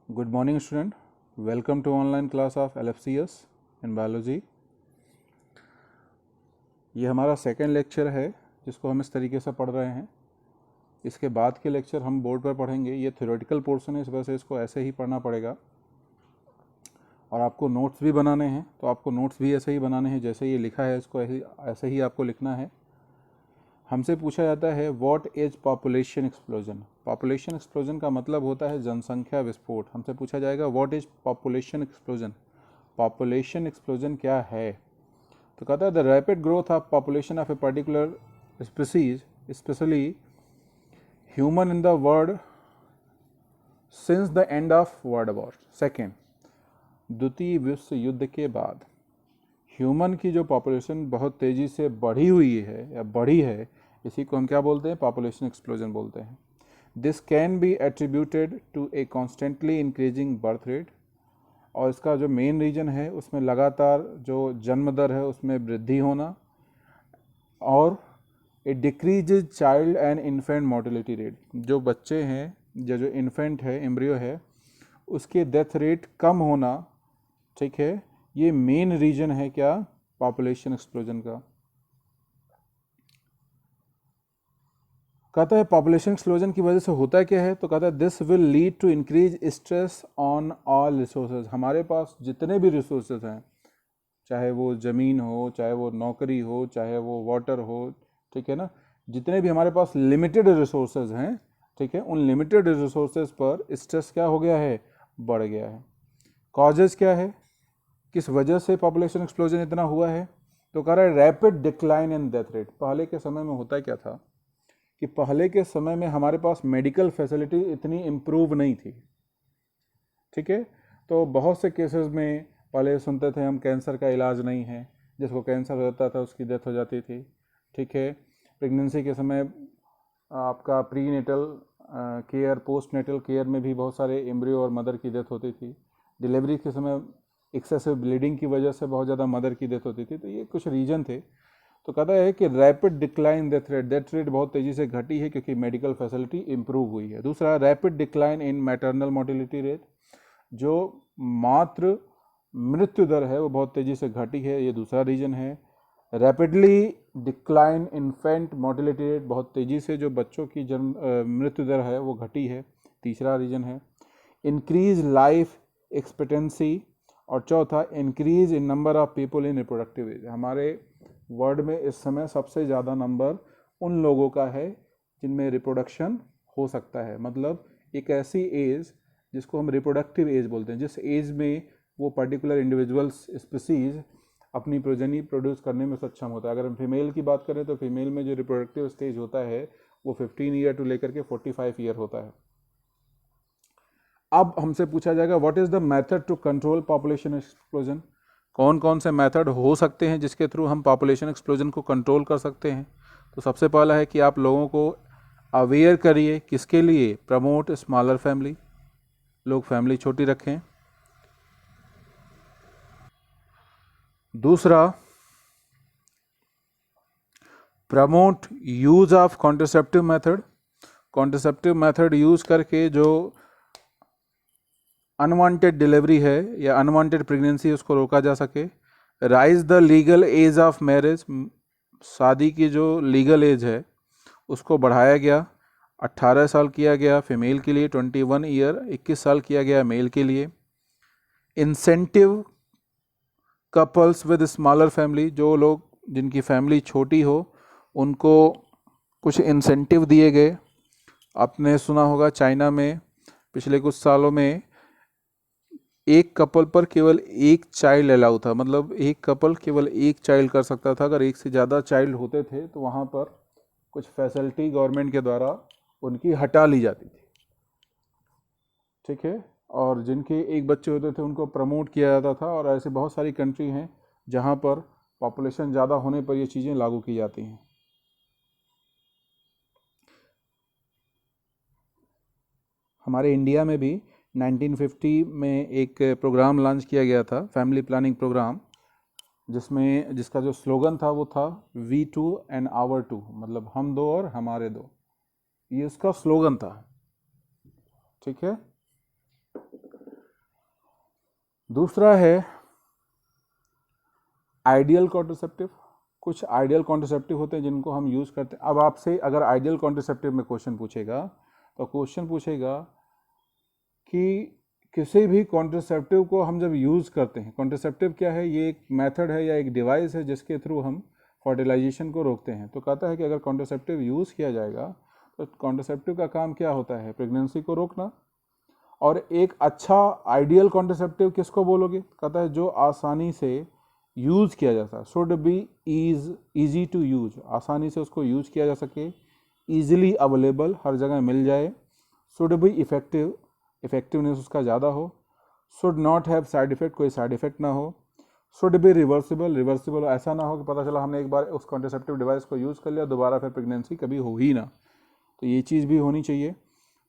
Good morning student, welcome to online class of LFCS in biology। ये हमारा second lecture है जिसको हम इस तरीके से पढ़ रहे हैं। इसके बाद के लेक्चर हम बोर्ड पर पढ़ेंगे। ये थ्योरेटिकल पोर्शन है, इस वजह से इसको ऐसे ही पढ़ना पड़ेगा और आपको नोट्स भी बनाने हैं, तो आपको नोट्स भी ऐसे ही बनाने हैं जैसे ये लिखा है, इसको ऐसे ही आपको लिखना है। हमसे पूछा जाता है what is population explosion. Population explosion का मतलब होता है जनसंख्या विस्फोट। हमसे पूछा जाएगा what is population explosion. Population explosion क्या है? तो कहता है the rapid growth of population of a particular species specially human in the world since the end of world war second. द्वितीय विश्व युद्ध के बाद ह्यूमन की जो पॉपुलेशन बहुत तेज़ी से बढ़ी हुई है या बढ़ी है, इसी को हम क्या बोलते हैं? पॉपुलेशन एक्सप्लोजन बोलते हैं। This can be attributed to a constantly increasing birth rate, और इसका जो मेन रीजन है उसमें लगातार जो जन्म दर है उसमें वृद्धि होना, और a decrease child and infant mortality rate. जो बच्चे हैं जो इन्फेंट है, एम्ब्रियो है, उसके डेथ रेट कम होना, ठीक है, ये मेन रीजन है क्या? पॉपुलेशन एक्सप्लोजन का। कहता है पॉपुलेशन एक्सप्लोजन की वजह से होता क्या है? तो कहता है this will lead to increase stress on all resources. हमारे पास जितने भी रिसोर्सेज हैं, चाहे वो ज़मीन हो, चाहे वो नौकरी हो, चाहे वो वाटर हो, ठीक है ना, जितने भी हमारे पास लिमिटेड रिसोर्सेज हैं, ठीक है, उन लिमिटेड रिसोर्सेज पर स्ट्रेस क्या हो गया है? बढ़ गया है। कॉजेज क्या है, किस वजह से पॉपुलेशन एक्सप्लोजन इतना हुआ है? तो कह रहा है rapid decline in death rate. पहले के समय में होता क्या था कि पहले के समय में हमारे पास मेडिकल फैसिलिटी इतनी इम्प्रूव नहीं थी, ठीक है। तो बहुत से केसेस में पहले सुनते थे हम कैंसर का इलाज नहीं है, जिसको कैंसर होता था उसकी डेथ हो जाती थी, ठीक है। प्रेगनेंसी के समय आपका prenatal care, postnatal care में भी बहुत सारे एम्ब्रियो और मदर की डेथ होती थी। डिलीवरी के समय एक्सेसिव ब्लीडिंग की वजह से बहुत ज़्यादा मदर की डेथ होती थी। तो ये कुछ रीजन थे। तो कहता है कि रैपिड डिक्लाइन डेथ रेट बहुत तेज़ी से घटी है क्योंकि मेडिकल फैसिलिटी इंप्रूव हुई है। दूसरा, rapid decline in maternal mortality rate, जो मातृ मृत्यु दर है वो बहुत तेज़ी से घटी है, ये दूसरा रीजन है। Rapidly decline infant mortality rate, बहुत तेज़ी से जो बच्चों की जन्म मृत्यु दर है वो घटी है, तीसरा रीजन है। इंक्रीज लाइफ एक्सपेक्टेंसी, और चौथा increase in number of people in reproductive age. हमारे वर्ल्ड में इस समय सबसे ज़्यादा नंबर उन लोगों का है जिनमें रिप्रोडक्शन हो सकता है। मतलब एक ऐसी एज जिसको हम रिप्रोडक्टिव एज बोलते हैं, जिस एज में वो पर्टिकुलर इंडिविजुअल्स स्पीसीज अपनी प्रोजनी प्रोड्यूस करने में सक्षम होता है। अगर हम फीमेल की बात करें तो फीमेल में जो रिप्रोडक्टिव स्टेज होता है वो 15 ईयर टू लेकर के 45 ईयर होता है। अब हमसे पूछा जाएगा what is the method to control population explosion. कौन कौन से मेथड हो सकते हैं जिसके थ्रू हम पॉपुलेशन एक्सप्लोजन को कंट्रोल कर सकते हैं? तो सबसे पहला है कि आप लोगों को अवेयर करिए, किसके लिए? प्रमोट स्मॉलर फैमिली, लोग फैमिली छोटी रखें। दूसरा, promote use of contraceptive method. Contraceptive method use करके जो अनवांटेड डिलीवरी है या अनवांटेड प्रेगनेंसी उसको रोका जा सके। Raise the legal age of marriage, शादी की जो लीगल एज है उसको बढ़ाया गया, 18 साल किया गया फीमेल के लिए, 21 ईयर 21 साल किया गया मेल के लिए। Incentive couples with smaller family, जो लोग जिनकी फैमिली छोटी हो उनको कुछ इंसेंटिव दिए गए। आपने सुना होगा चाइना में पिछले कुछ सालों में एक कपल पर केवल एक चाइल्ड अलाउ था, मतलब एक कपल केवल एक चाइल्ड कर सकता था। अगर एक से ज़्यादा चाइल्ड होते थे तो वहाँ पर कुछ फैसिलिटी गवर्नमेंट के द्वारा उनकी हटा ली जाती थी, ठीक है। और जिनके एक बच्चे होते थे उनको प्रमोट किया जाता था। और ऐसे बहुत सारी कंट्री हैं जहाँ पर पॉपुलेशन ज़्यादा होने पर ये चीज़ें लागू की जाती हैं। हमारे इंडिया में भी 1950 में एक प्रोग्राम लॉन्च किया गया था, फैमिली प्लानिंग प्रोग्राम, जिसका जो स्लोगन था वो था we two and our two, मतलब हम दो और हमारे दो, ये उसका स्लोगन था, ठीक है। दूसरा है आइडियल कॉन्ट्रासेप्टिव। कुछ आइडियल कॉन्ट्रासेप्टिव होते हैं जिनको हम यूज़ करते हैं। अब आपसे अगर आइडियल कॉन्ट्रासेप्टिव में क्वेश्चन पूछेगा तो क्वेश्चन पूछेगा कि किसी भी कॉन्ट्रासेप्टिव को हम जब यूज़ करते हैं, कॉन्ट्रासेप्टिव क्या है, ये एक मेथड है या एक डिवाइस है जिसके थ्रू हम फर्टिलाइजेशन को रोकते हैं। तो कहता है कि अगर कॉन्ट्रासेप्टिव यूज़ किया जाएगा तो कॉन्ट्रासेप्टिव का काम क्या होता है, प्रेगनेंसी को रोकना। और एक अच्छा आइडियल कॉन्ट्रासेप्टिव किसको बोलोगे, कहता है जो आसानी से यूज़ किया जा सके, should be easy to use, आसानी से उसको यूज़ किया जा सके, ईजिली अवेलेबल, हर जगह मिल जाए, शुड बी इफेक्टिव, इफेक्टिवनेस उसका ज़्यादा हो, should not have side effect, कोई साइड इफेक्ट ना हो, शुड बी रिवर्सिबल, रिवर्सिबल ऐसा ना हो कि पता चला हमने एक बार उस कॉन्ट्रासेप्टिव डिवाइस को यूज़ कर लिया, दोबारा फिर प्रेगनेंसी कभी हो ही ना, तो ये चीज़ भी होनी चाहिए।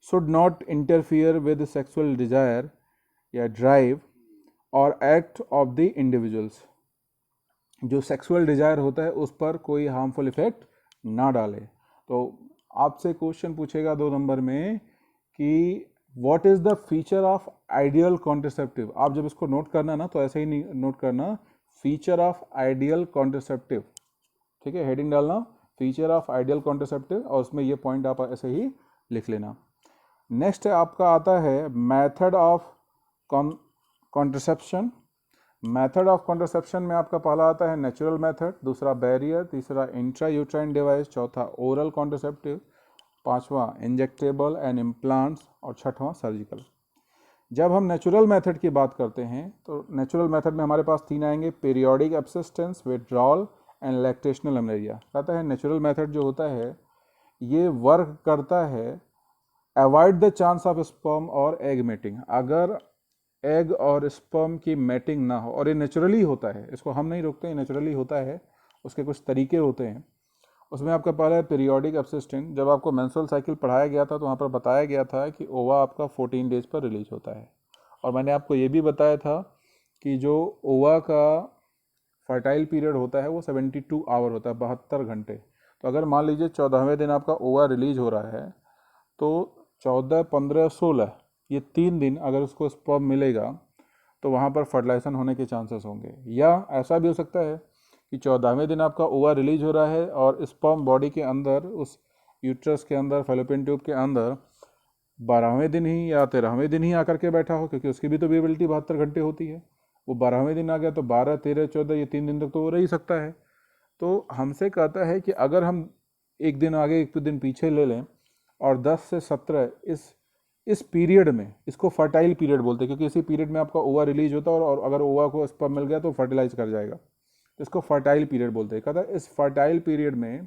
Should not interfere with sexual desire या ड्राइव और एक्ट ऑफ द इंडिविजुअल्स, जो सेक्सुअल डिज़ायर होता है उस पर कोई हार्मफुल इफेक्ट ना डाले। तो आपसे क्वेश्चन पूछेगा 2 नंबर में कि what is the feature of ideal contraceptive. आप जब इसको नोट करना ना तो ऐसे ही नहीं नोट करना, फीचर ऑफ आइडियल कॉन्ट्रासेप्टिव, ठीक है, हेडिंग डालना फीचर ऑफ आइडियल कॉन्ट्रासेप्टिव और उसमें ये पॉइंट आप ऐसे ही लिख लेना। नेक्स्ट आपका आता है method of contraception. Method of contraception में आपका पहला आता है नेचुरल मेथड, दूसरा बैरियर, तीसरा इंट्रा यूट्राइन डिवाइस, चौथा ओरल कॉन्ट्रासेप्टिव, पांचवा इंजेक्टेबल एंड इम्प्लांट्स और छठवां सर्जिकल। जब हम नेचुरल मेथड की बात करते हैं तो नेचुरल मेथड में हमारे पास 3 आएंगे, पीरियोडिक एब्सिस्टेंस, विड्रॉल एंड लैक्टेशनल एमनेरिया। कहता है नेचुरल मेथड जो होता है ये वर्क करता है avoid the chance of sperm और एग मेटिंग, अगर एग और स्पर्म की मैटिंग ना हो, और ये नेचुरली होता है, इसको हम नहीं रोकते, नेचुरली होता है, उसके कुछ तरीके होते हैं। उसमें आपका पहला है पीरियोडिक एब्सिस्टेंस। जब आपको मेंस्ट्रुअल साइकिल पढ़ाया गया था तो वहाँ पर बताया गया था कि ओवा आपका 14 डेज पर रिलीज होता है, और मैंने आपको ये भी बताया था कि जो ओवा का फर्टाइल पीरियड होता है वो 72 आवर होता है, 72 घंटे। तो अगर मान लीजिए 14वें दिन आपका ओवा रिलीज हो रहा है तो 14, 15, 16 ये 3 दिन अगर उसको स्पर्म मिलेगा तो वहाँ पर फर्टिलाइजेशन होने के चांसेस होंगे। या ऐसा भी हो सकता है कि 14वें दिन आपका ओवा रिलीज हो रहा है और स्पर्म बॉडी के अंदर, उस यूट्रस के अंदर, फैलोपियन ट्यूब के अंदर 12वें दिन ही या 13वें दिन ही आकर के बैठा हो, क्योंकि उसकी भी तो वेबिलिटी 72 घंटे होती है। वो 12वें दिन आ गया तो 12, 13, 14 ये 3 दिन तक तो वो रह ही सकता है। तो हमसे कहता है कि अगर हम एक दिन आगे एक दिन पीछे ले लें और 10 से 17 इस पीरियड में, इसको फर्टाइल पीरियड बोलते हैं क्योंकि इसी पीरियड में आपका ओवा रिलीज होता है और अगर ओवा को स्पर्म मिल गया तो फर्टिलाइज कर जाएगा, तो इसको फर्टाइल पीरियड बोलते हैं। कहता है इस फर्टाइल पीरियड में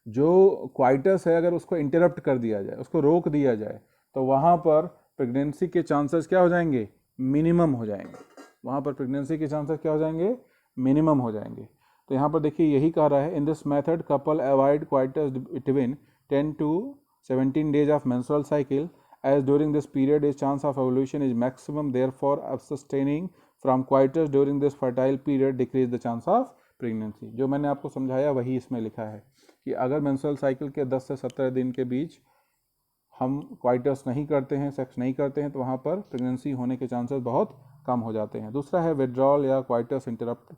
जो क्वाइटस है अगर उसको इंटरप्ट कर दिया जाए, उसको रोक दिया जाए, तो वहाँ पर प्रेगनेंसी के चांसेस क्या हो जाएंगे, मिनिमम हो जाएंगे। वहाँ पर प्रेगनेंसी के चांसेस क्या हो जाएंगे, मिनिमम हो जाएंगे। तो यहाँ पर देखिए यही कह रहा है, इन this method couple avoid coitus between 10 to 17 days of menstrual cycle, as during this period its chance of ovulation is maximum, therefore abstaining from coitus during this fertile period decrease the chance of pregnancy। जो मैंने आपको समझाया वही इसमें लिखा है कि अगर मेंस्ट्रुअल साइकिल के 10 से 17 दिन के बीच हम क्वाइटस नहीं करते हैं, सेक्स नहीं करते हैं, तो वहाँ पर प्रेगनेंसी होने के चांसेस बहुत कम हो जाते हैं। दूसरा है विड्रॉल या coitus interrupt.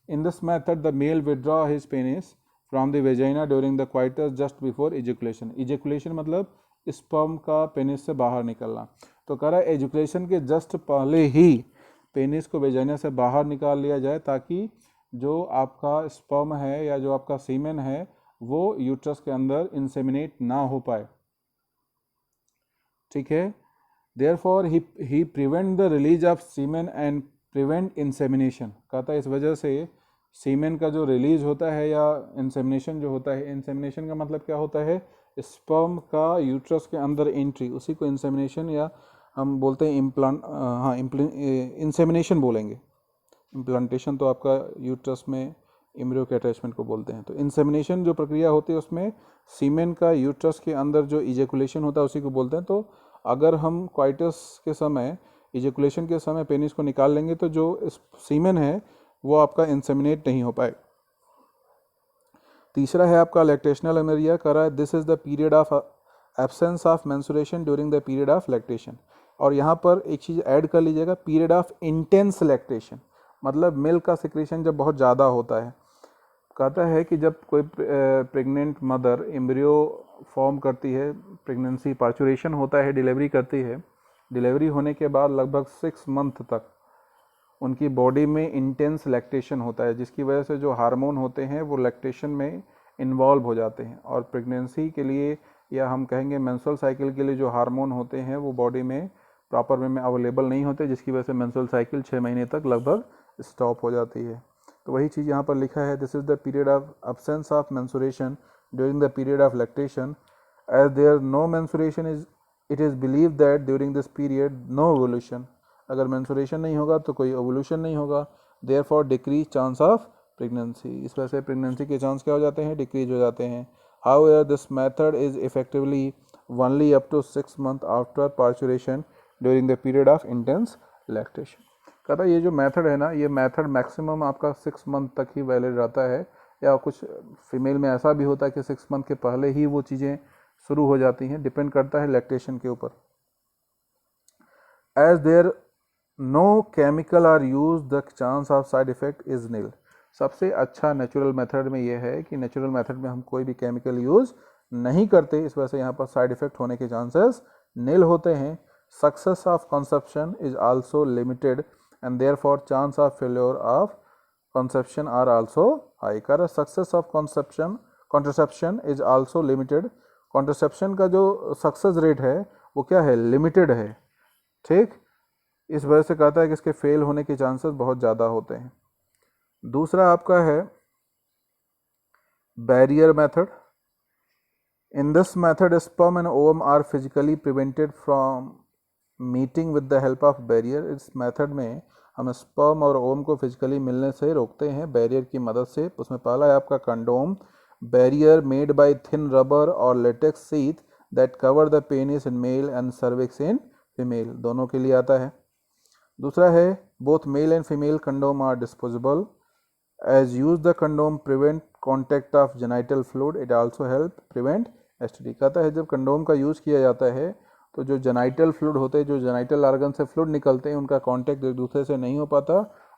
In this method the male withdraw his penis from the vagina during the coitus just before ejaculation. Ejaculation मतलब स्पर्म का पेनिस से बाहर निकलना। तो कह रहा है एजुकेशन के जस्ट पहले ही पेनिस को वेजाइना से बाहर निकाल लिया जाए ताकि जो आपका स्पर्म है या जो आपका सीमेन है वो यूट्रस के अंदर इंसेमिनेट ना हो पाए, ठीक है। Therefore he prevent the release of semen and prevent insemination. कहता है इस वजह से सीमेन का जो रिलीज होता है या इंसेमिनेशन जो होता है, इंसेमिनेशन का मतलब क्या होता है, स्पर्म का यूट्रस के अंदर एंट्री, उसी को इंसेमिनेशन या हम बोलते हैं इम्प्लांट, हाँ इंसेमिनेशन बोलेंगे। इम्प्लांटेशन तो आपका यूट्रस में एम्ब्रियो के अटैचमेंट को बोलते हैं। तो इंसेमिनेशन जो प्रक्रिया होती है उसमें सीमेन का यूट्रस के अंदर जो इजैकुलेशन होता है उसी को बोलते हैं। तो अगर हम क्वाइटस के समय, इजैकुलेशन के समय पेनिस को निकाल लेंगे तो जो सीमेन है वो आपका इंसेमिनेट नहीं हो पाए। तीसरा है आपका लैक्टेशनल एमेरिया। कह रहा है this is the period of absence of menstruation during the period of lactation. और यहाँ पर एक चीज़ ऐड कर लीजिएगा, पीरियड ऑफ इंटेंस लैक्टेशन, मतलब मिल्क का सिक्रेशन जब बहुत ज़्यादा होता है। कहता है कि जब कोई प्रेग्नेंट मदर एम्ब्रियो फॉर्म करती है, प्रेगनेंसी पार्चुरेशन होता है, डिलीवरी करती है, डिलीवरी होने के बाद लगभग 6 मंथ तक उनकी बॉडी में इंटेंस लैक्टेशन होता है, जिसकी वजह से जो हार्मोन होते हैं वो लैक्टेशन में इन्वॉल्व हो जाते हैं, और प्रेगनेंसी के लिए या हम कहेंगे मेंस्ट्रुअल साइकिल के लिए जो हार्मोन होते हैं वो बॉडी में प्रॉपर वे में अवेलेबल नहीं होते, जिसकी वजह से मेंस्ट्रुअल साइकिल 6 महीने तक लगभग स्टॉप हो जाती है। तो वही चीज़ यहाँ पर लिखा है, this is the period of absence of menstruation during the period of lactation, as there no menstruation is it is believe that during this period no ovulation, अगर मेंस्ट्रुएशन नहीं होगा तो कोई ओवुलेशन नहीं होगा, therefore decrease chance of pregnancy, इस वजह से प्रेगनेंसी के चांस क्या हो जाते हैं, डिक्रीज हो जाते हैं। However this method is effectively only up to 6 month after parturition during the period of intense lactation. कहता है ये जो मेथड है ना, ये मेथड मैक्सिमम आपका 6 मंथ तक ही वैलिड रहता है, या कुछ फीमेल में ऐसा भी होता है कि 6 मंथ के पहले ही वो चीज़ें शुरू हो जाती हैं, डिपेंड करता है लैक्टेशन के ऊपर। As there no chemical are use the chance of side effect is nil. सबसे अच्छा नेचुरल मेथड में ये है कि नेचुरल मेथड में हम कोई भी केमिकल यूज नहीं करते, इस वजह से यहाँ पर साइड इफेक्ट होने के चांसेस नील होते हैं। Success of conception is also limited and therefore chance of failure of conception are also high. कर success of contraception is also limited, contraception का जो सक्सेस रेट है वो क्या है, लिमिटेड है, ठीक। इस वजह से कहता है कि इसके फेल होने के चांसेस बहुत ज़्यादा होते हैं। दूसरा आपका है barrier method. In this method sperm and ovum are physically prevented from meeting with the help of barrier. इस मेथड में हम स्पर्म और ओवम को फिजिकली मिलने से रोकते हैं बैरियर की मदद से। उसमें पहला है आपका condom, barrier made by thin rubber और latex sheath that cover the penis in male and cervix in female, दोनों के लिए आता है। दूसरा है both male and female condom are disposable, as use the condom prevent contact of genital fluid, it also help prevent STD. कहता है जब कंडोम का यूज़ किया जाता है तो जो जेनाइटल फ्लूइड होते हैं, जो जेनाइटल ऑर्गन से फ्लूइड निकलते हैं, उनका कॉन्टैक्ट एक दूसरे से नहीं हो पाता,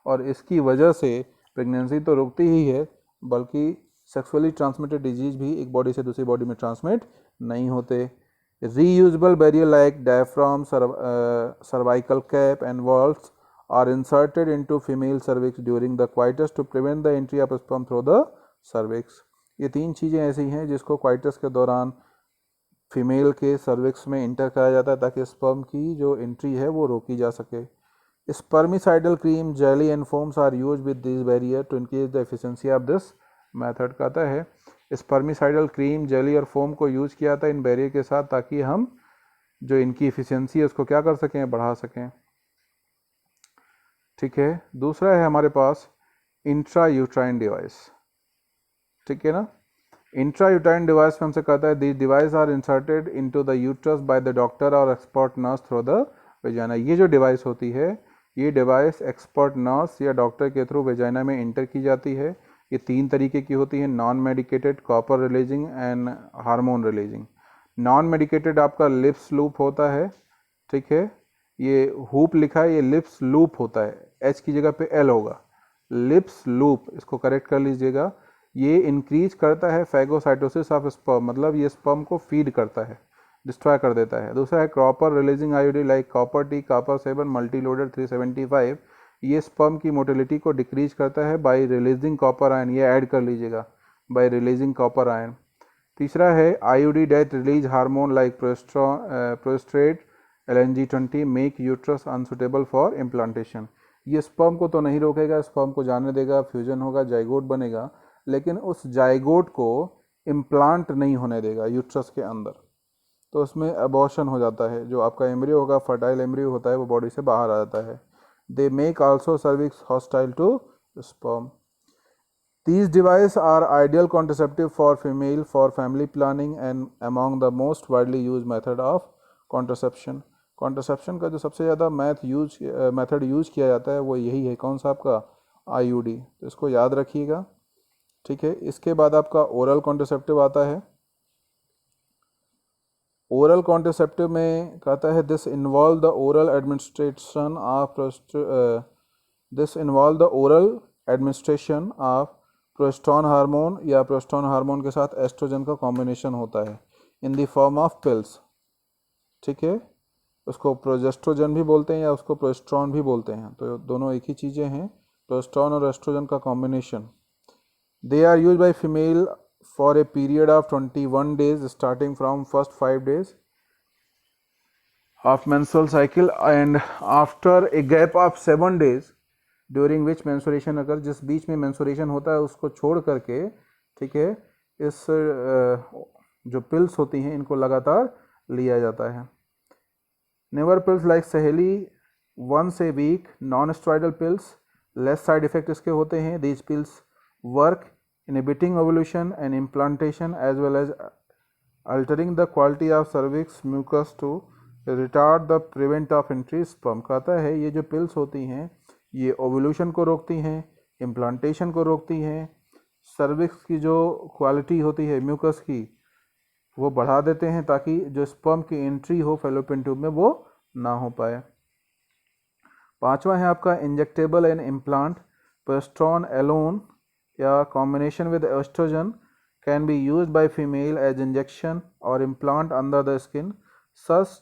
और इसकी वजह से प्रेगनेंसी तो रुकती ही है बल्कि सेक्सुअली ट्रांसमिटेड डिजीज भी एक बॉडी से दूसरी बॉडी में ट्रांसमिट नहीं होते। Reusable barrier like diaphragm, cervical cap and valves are inserted into female cervix during the coitus to prevent the entry of sperm through the cervix। ये 3 चीज़ें ऐसी हैं जिसको क्वाइटस के दौरान फीमेल के सर्विक्स में इंटर कराया जाता है ताकि स्पर्म की जो एंट्री है वो रोकी जा सके। Spermicidal cream, jelly and foams are use with this barrier to increase the efficiency of this method. कहता है स्पर्मिसाइडल क्रीम, जेली और फोम को यूज किया था इन बैरियर के साथ ताकि हम जो इनकी एफिशिएंसी है उसको क्या कर सकें, बढ़ा सकें, ठीक है। दूसरा है हमारे पास इंट्रा यूट्राइन डिवाइस, ठीक है ना। इंट्रा यूट्राइन डिवाइस में हमसे कहता है this device are inserted into the uterus by the doctor और expert nurse through the vagina. ये जो डिवाइस होती है, ये डिवाइस एक्सपर्ट नर्स या डॉक्टर के थ्रू वेजाइना में इंटर की जाती है। ये 3 तरीके की होती है, non medicated, copper releasing and hormone releasing. Non medicated आपका लिप्स लूप होता है, ठीक है। ये हुप लिखा है, ये लिप्स लूप होता है, एच की जगह पे एल होगा, लिप्स लूप, इसको करेक्ट कर लीजिएगा। ये इंक्रीज करता है फैगोसाइटोसिस ऑफ स्पर्म, मतलब ये स्पर्म को फीड करता है, डिस्ट्रॉय कर देता है। दूसरा है copper releasing IUD like copper T, copper 7, multiloaded 375, ये स्पर्म की मोटिलिटी को डिक्रीज करता है बाय रिलीजिंग कॉपर आयन, ये ऐड कर लीजिएगा, बाय रिलीजिंग कॉपर आयन। तीसरा है IUD that release hormone like progestogen LNG-20 make uterus unsuitable for implantation. ये स्पर्म को तो नहीं रोकेगा, स्पर्म को जाने देगा, फ्यूजन होगा, जाइगोट बनेगा, लेकिन उस जाइगोट को इम्प्लांट नहीं होने देगा यूट्रस के अंदर, तो उसमें अबॉर्शन हो जाता है, जो आपका एम्ब्रियो होगा, फर्टाइल एम्ब्रियो होता है, वो बॉडी से बाहर आ जाता है। They make also cervix hostile to sperm. These devices are ideal contraceptive for female for family planning and among the most widely used method of contraception। Contraception का जो सबसे ज़्यादा मेथड यूज किया जाता है वो यही है, कौन सा आपका IUD, तो इसको याद रखिएगा, ठीक है। इसके बाद आपका ओरल कॉन्ट्रसेप्टिव आता है। ओरल कॉन्ट्रासेप्टिव में कहता है this involve the oral administration of prostone hormone या प्रोस्टोन हार्मोन के साथ एस्ट्रोजन का कॉम्बिनेशन होता है in the form of pills. ठीक है, उसको प्रोजेस्ट्रोजन भी बोलते हैं या उसको प्रोस्ट्रॉन भी बोलते हैं, तो दोनों एक ही चीज़ें हैं, प्रोस्ट्रॉन और एस्ट्रोजन का combination. They are use by female for a period of 21 days starting from first 5 days of menstrual cycle and after a gap of 7 days during which menstruation अगर जिस बीच में menstruation होता है उसको छोड़ करके, ठीक है, इस जो पिल्स होती हैं इनको लगातार लिया जाता है। नेवर पिल्स लाइक सहेली once a week non steroidal pills less side effect इसके होते हैं। These pills work inhibiting ovulation and implantation as well as altering the quality of cervix mucus to retard the prevent of entry sperm। कहता है ये जो pills होती हैं ये ओवुलेशन को रोकती हैं, इम्प्लांटेशन को रोकती हैं, सर्विक्स की जो क्वालिटी होती है म्यूकस की वो बढ़ा देते हैं ताकि जो स्पर्म की एंट्री हो फैलोपियन ट्यूब में वो ना हो पाए। पांचवा है आपका इंजेक्टेबल एंड इम्प्लांट। प्रोस्ट्रॉन एलोन या combination with estrogen can be used by female as injection or implant under the skin. Such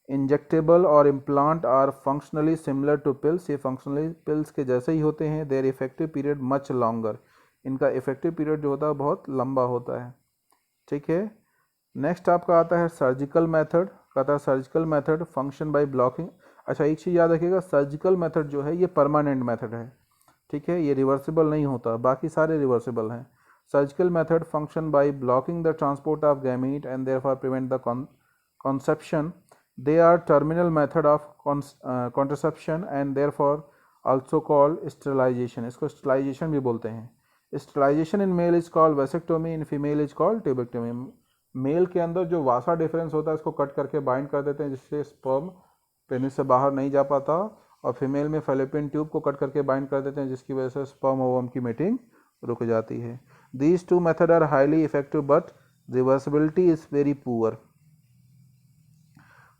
injectable और implant are functionally similar to pills। ये functionally pills के जैसे ही होते हैं। Their effective period much longer। इनका effective period जो होता है बहुत लंबा होता है। ठीक है, नेक्स्ट आपका आता है सर्जिकल मेथड। कहता है surgical method function by blocking. अच्छा, एक चीज़ याद रखिएगा, सर्जिकल मेथड जो है ये परमानेंट मेथड है, ठीक है, ये रिवर्सिबल नहीं होता, बाकी सारे रिवर्सिबल हैं। Surgical method function by blocking the transport of gamete and therefore prevent the conception। They are terminal method of contraception and therefore also called sterilisation. इसको स्टेरिलाइजेशन भी बोलते हैं। Sterilisation in male is called vasectomy, in female is called tubectomy. Male के अंदर जो वासा difference होता है इसको कट करके बाइंड कर देते हैं जिससे स्पर्म पेनिस से बाहर नहीं जा पाता, और फीमेल में फैलोपियन ट्यूब को कट करके बाइंड कर देते हैं जिसकी वजह से स्पर्म ओवम की मीटिंग रुक जाती है। These two method are highly effective but reversibility is very poor.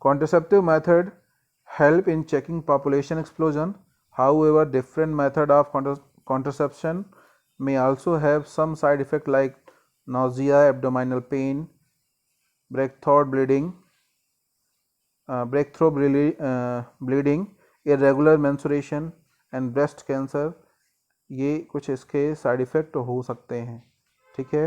Contraceptive method help in checking population explosion. However different method of contraception may also have some side effect like nausea, abdominal pain, breakthrough bleeding, irregular menstruation and breast cancer। ये कुछ इसके side effect हो सकते हैं। ठीक है,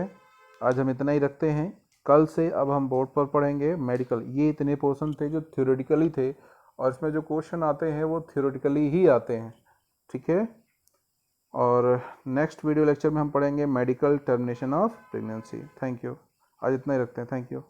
आज हम इतना ही रखते हैं। कल से अब हम बोर्ड पर पढ़ेंगे मेडिकल। ये इतने पोर्शन थे जो थ्योरेटिकली थे और इसमें जो क्वेश्चन आते हैं वो थ्योरेटिकली ही आते हैं। ठीक है, और नेक्स्ट वीडियो लेक्चर में हम पढ़ेंगे medical termination of pregnancy. Thank you, आज इतना ही रखते हैं। Thank you.